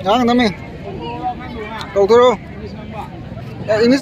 Yang nami. Kau turu. Ya ini.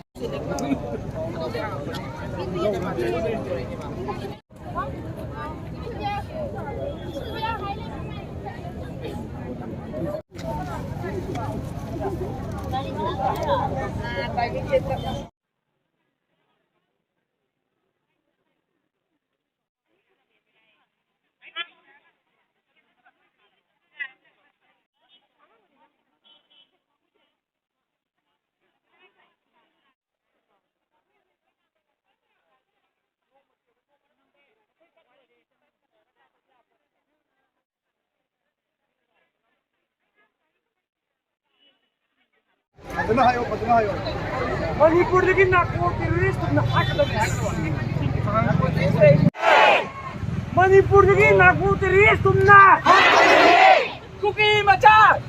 Manipurdagi narco-terrorist na Manipurdagi narco-terrorist na Kuki Macha!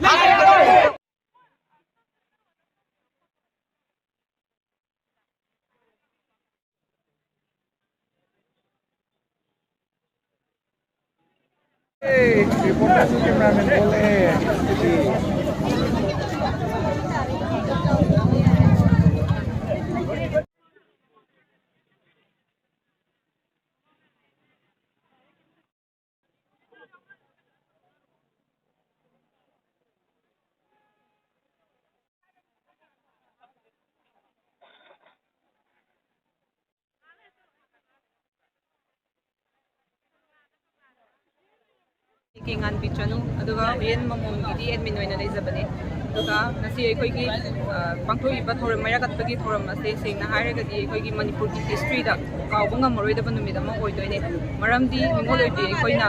Reportase cameraman boleh. Kingan pichanu aduga yen mamom gidi admin oina leizabane aduga nasi ekhoi pangthoi ba thoram maya katpagi thoram ase sengna hairaga di ekhoi gi manipur ki history da kaubanga maroi da banumida ma oidoine maramdi ningol oide ekhoina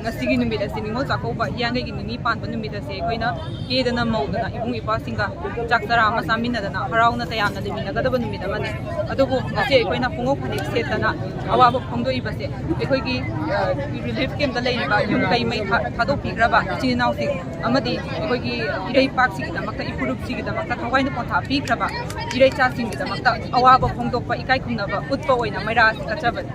ngasi gi numida se ningol chakoba yangai gi nini pan banumida se ekhoina kedana maudana ibung ipa singa chaktara ma samina dana harauna tayana limina ga da banumida mane adugo ngasi ekhoina pungo phanik setana awaba phongdoi base ekhoi gi relief camp da leiba yum kai mai thado pigraba chinau sing amadi ekhoi gi irei pak sigi da makta ipurup sigi da makta thawai na potha pigraba irei cha sing da makta awaba phongdok pa ikai khumna ba utpa oina maira kachabad